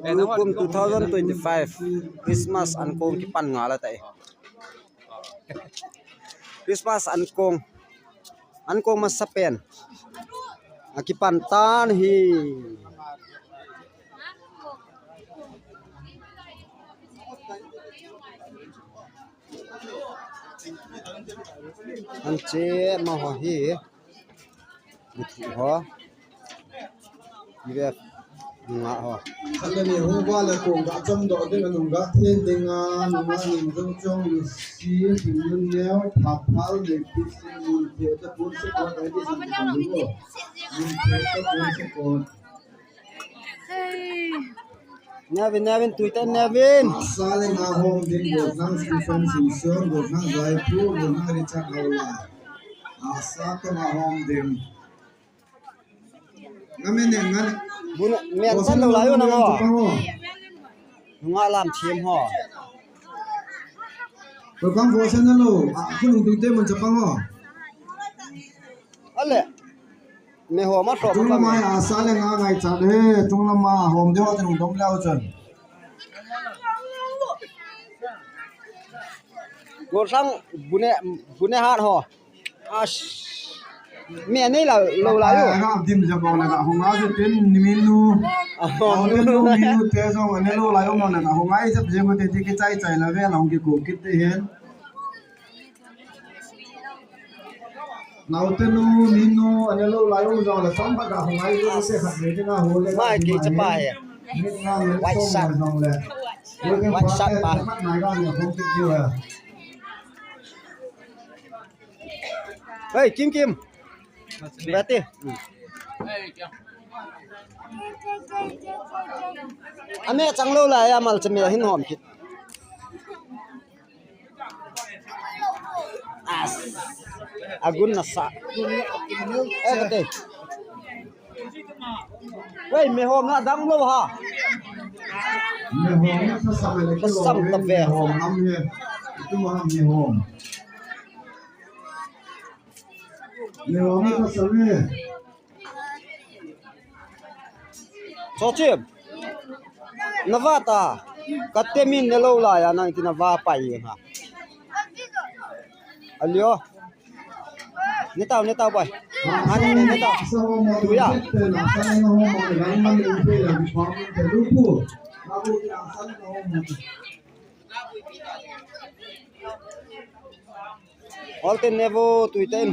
Welcome 2025 Christmas Ankong Kipan nga la tay. Christmas Ankong mas sapen. Akipan tan hi. Anche ma ho hi. Ho. Ibe nga ho. Ani hu ba la ko ga chom do de nu ga thiên ding a nu ma nim jong chong si hin nun leo pha phal de pi sin mun the ta pun se ko dai de sin mun ko mun the ta pun se ko Navin Twitter Navin sale na hom din go nang sin fan sin sor go nang dai pu go nang ri cha la asa ta na hom din ngamen ngan bun men san lo la yo nang ho nga lam chim ho ko bang bo san lo khun du te mun cha pang ho ale me ho ma so chung ma ya sale nga ngai cha de chung ma hom de ho chung dom lao chen go sang bune hat ho ash me nei la lo la yo ha dim ja ba la ga ho nga je ten nimin nu nu te so ne lo la yo ma na ho nga i jap je mo te ti ki chai chai la ve long ki ko kit te hen now ते नु नीनो अने लो लायो जो ला सम बा हो ngai लो से खत ले ना हो ले mai ki cha pa he white shot dong le white shot ba mai ga ne phong ki ju है hey kim berarti ame chang lo la ya mal chme hin hom kit as agun nasa kate wei me hom na dang lo ha me hom sa sa le ko sam ta ve hom am he tu ma me hom sa sa me Sochim Navata Katemin nelo la ya nang tinava pai ha Alio Nitao boy Ani nitao Tu ya na sa na hom ma ran man u pe la bi pham te lu pu na bu ya sa na hom All ten nevo tuiten